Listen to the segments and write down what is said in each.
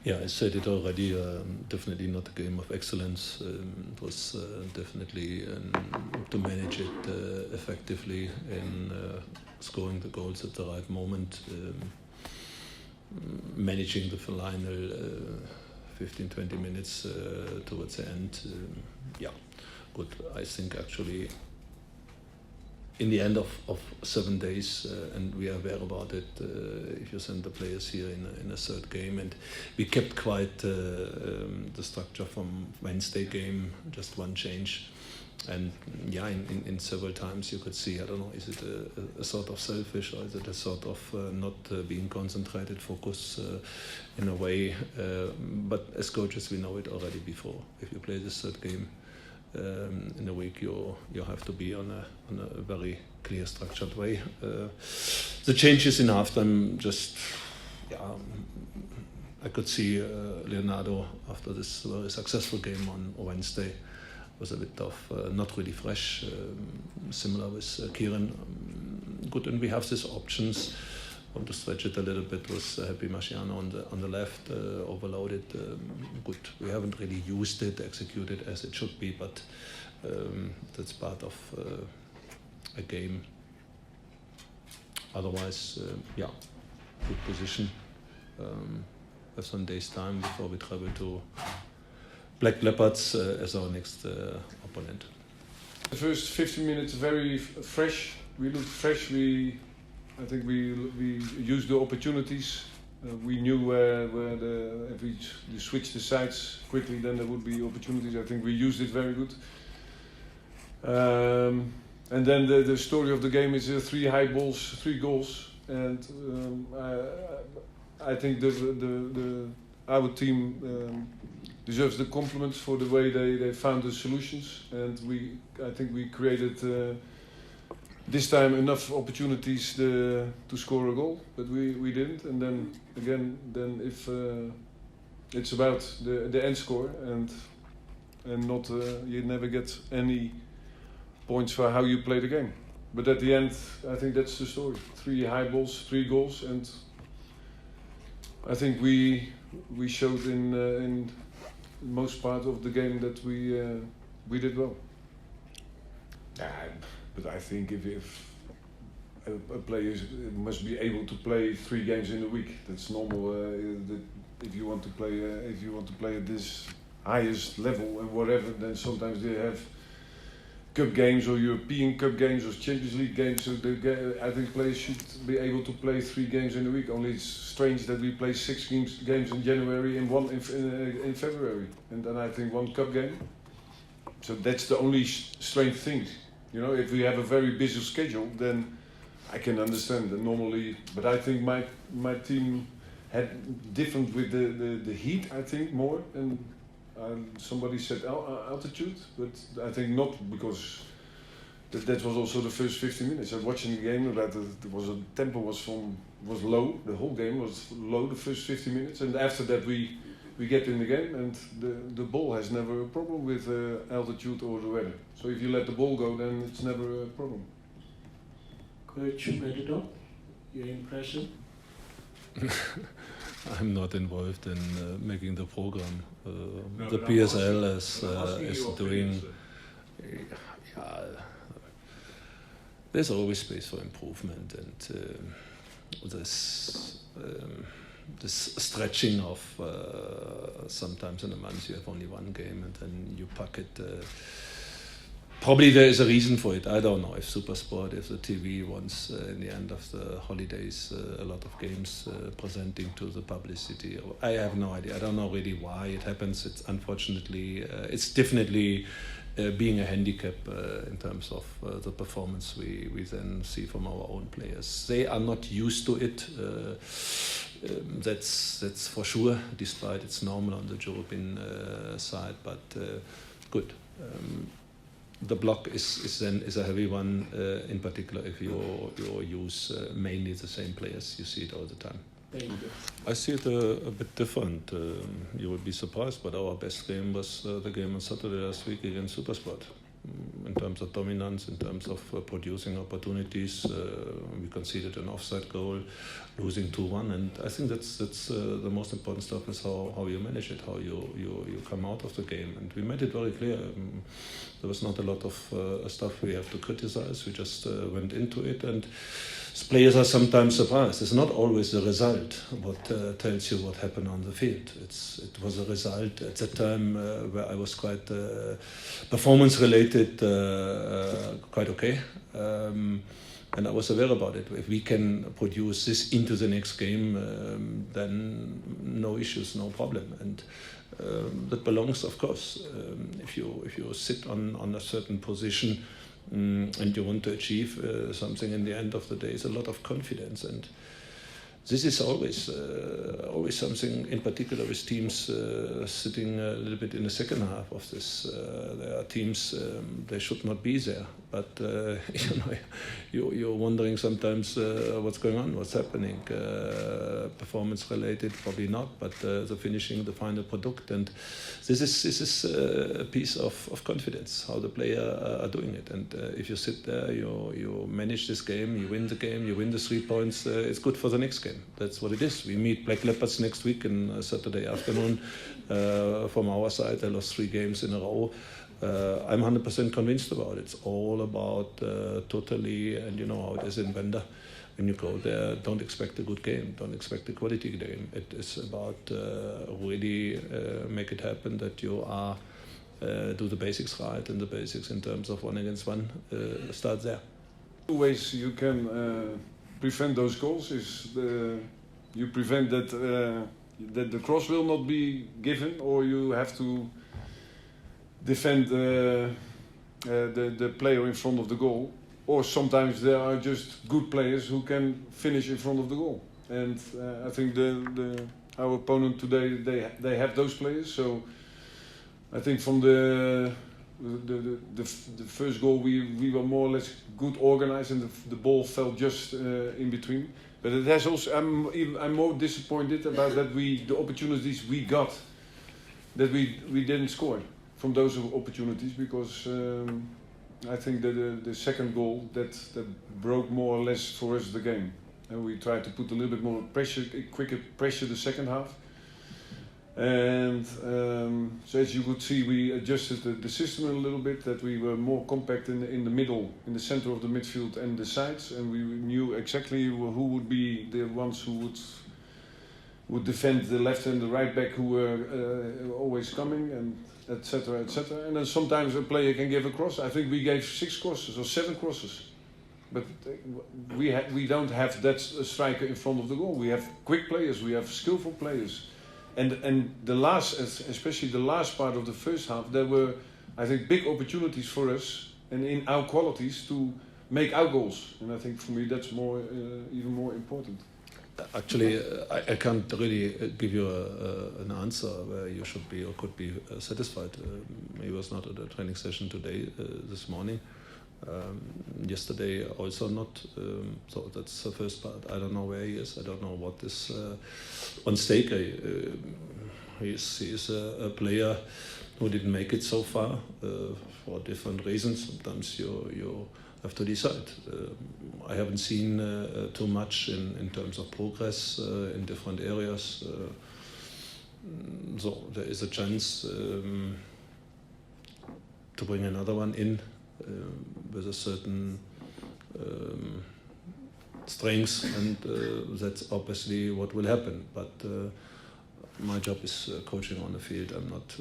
Yeah, I said it already. Definitely not a game of excellence. It was definitely to manage it effectively and scoring the goals at the right moment, managing the final 15-20 minutes towards the end. Yeah, good. I think actually in the end of 7 days, and we are aware about it, if you send the players here in a third game, and we kept quite the structure from Wednesday game, just one change. And yeah, in several times you could see, I don't know, is it a sort of selfish, or is it a sort of not being concentrated, focus in a way. But as coaches we know it already before. If you play this third game in a week, you have to be on a very clear, structured way. The changes in halftime, just I could see Leonardo after this very successful game on Wednesday was a bit of not really fresh. Similar with Kieran. Good, and we have these options. Want to stretch it a little bit with Happy Marciano on the left, overloaded. Good, we haven't really used it, executed as it should be, but that's part of a game. Otherwise, good position. Have some days time before we travel to Black Leopards as our next opponent. The first 15 minutes very fresh. We looked fresh. I think we used the opportunities. We knew where if we switched the sides quickly, then there would be opportunities. I think we used it very good. And then the story of the game is 3 high balls, 3 goals, and I think our team deserves the compliments for the way they found the solutions, and I think we created this time enough opportunities to score a goal, but we didn't. And then again, if it's about the end score and not you never get any points for how you play the game. But at the end, I think that's the story: 3 high balls, 3 goals, and I think we showed in most part of the game that we did well. But I think if a player must be able to play 3 games in a week, that's normal. If you want to play at this highest level and whatever, then sometimes they have cup games or European Cup games or Champions League games. So I think players should be able to play 3 games in a week. Only it's strange that we play 6 games in January and 1 in February, and then I think 1 cup game. So that's the only strange thing. You know, if we have a very busy schedule, then I can understand that normally. But I think my team had different with the heat. I think more, and somebody said altitude, but I think not, because that was also the first 15 minutes. I was watching the game, that the tempo was low. The whole game was low the first 15 minutes, and after that we get in the game, and the ball has never a problem with altitude or the weather. So if you let the ball go, then it's never a problem. Coach Middendorp, your impression? I'm not involved in making the program. The PSL is doing. There's always space for improvement, and this stretching of sometimes in a month you have only 1 game and then you pack it. Probably there is a reason for it. I don't know if Supersport, if the TV wants in the end of the holidays a lot of games presenting to the publicity. I have no idea. I don't know really why it happens. It's unfortunately, it's definitely being a handicap in terms of the performance we then see from our own players. They are not used to it. That's for sure, despite it's normal on the European side, but good. The block is a heavy one, in particular if you use mainly the same players. You see it all the time. Thank you. I see it a bit different. You will be surprised, but our best game was the game on Saturday last week against Supersport. in terms of dominance, in terms of producing opportunities. We conceded an offside goal, losing 2-1, and I think that's the most important stuff is how you manage it, how you come out of the game. And we made it very clear. There was not a lot of stuff we have to criticize. We just went into it, and players are sometimes surprised. It's not always the result what tells you what happened on the field. It was a result at that time where I was quite performance related, quite okay. And I was aware about it. If we can produce this into the next game, then no issues, no problem. And that belongs, of course. If you sit on a certain position and you want to achieve something in the end of the day, it's a lot of confidence. And this is always something, in particular with teams sitting a little bit in the second half of this. There are teams, they should not be there. But you're wondering sometimes what's going on, what's happening. Performance related, probably not, but the finishing, the final product. And this is a piece of confidence, how the player are doing it. And if you sit there, you manage this game, you win the game, you win the 3 points, it's good for the next game. That's what it is. We meet Black Leopards next week on Saturday afternoon. From our side, they lost 3 games in a row. I'm 100% convinced about it. It's all about totally, and you know how it is in Venda. When you go there, don't expect a good game, don't expect a quality game. It is about really make it happen that you are do the basics right, and the basics in terms of 1 against 1 start there. 2 ways you can prevent those goals is you prevent that the cross will not be given, or you have to defend the player in front of the goal, or sometimes there are just good players who can finish in front of the goal. And I think our opponent today, they have those players. So I think from the first goal we were more or less good organized, and the ball fell just in between. But it has also, I'm more disappointed about that the opportunities we got, that we didn't score from those opportunities, because I think that the second goal that broke more or less for us the game, and we tried to put a little bit more pressure, quicker pressure the second half. And so as you could see, we adjusted the system a little bit, that we were more compact in the middle, in the center of the midfield and the sides, and we knew exactly who would be the ones who would defend the left and the right back, who were always coming, and etc. etc. And then sometimes a player can give a cross. I think we gave 6 crosses or 7 crosses, but we don't have that striker in front of the goal. We have quick players, we have skillful players. And the last, especially the last part of the first half, there were, I think, big opportunities for us and in our qualities to make our goals. And I think for me that's even more important. Actually, I can't really give you an answer where you should be or could be satisfied. He was not at a training session today, this morning. Yesterday also not. So that's the first part. I don't know where he is. I don't know what is on stake. He is a player who didn't make it so far for different reasons. Sometimes you have to decide. I haven't seen too much in terms of progress in different areas. So there is a chance to bring another one in with a certain strength, and that's obviously what will happen. But my job is coaching on the field. I'm not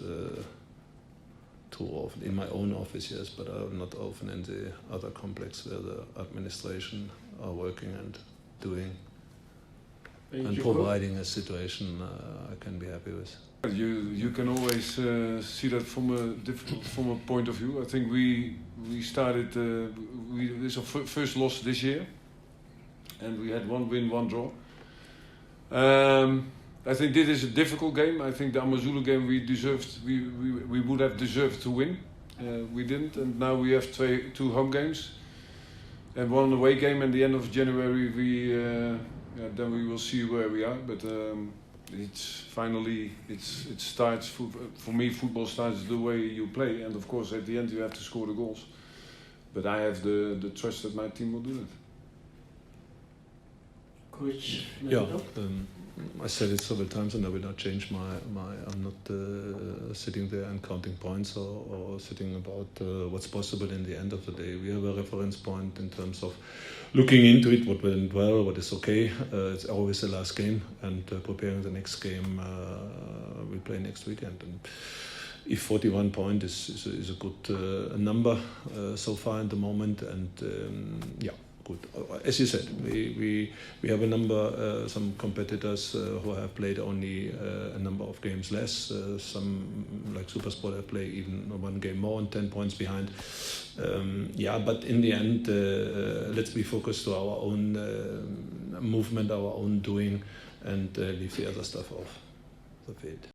too often in my own office, yes, but I'm not often in the other complex where the administration are working and doing and providing a situation I can be happy with. You can always see that from a point of view. I think we started. This is our first loss this year, and we had 1 win, 1 draw. I think this is a difficult game. I think the Amazulu game we would have deserved to win. We didn't, and now we have 2 home games and 1 away game. At the end of January, then we will see where we are. But it's finally it starts for me. Football starts the way you play, and of course at the end you have to score the goals. But I have the trust that my team will do it. Coach Yeah, Middendorp? I said it several times, and I will not change my. I'm not sitting there and counting points or sitting about what's possible in the end of the day. We have a reference point in terms of looking into it, what went well, what is okay. It's always the last game, and preparing the next game we play next weekend. And if 41 points is a good number so far at the moment, and yeah. Good. As you said, we have a number, some competitors who have played only a number of games less. Some, like Supersport, have played even one game more and 10 points behind. Yeah, but in the end, let's be focused to our own movement, our own doing, and leave the other stuff off the field.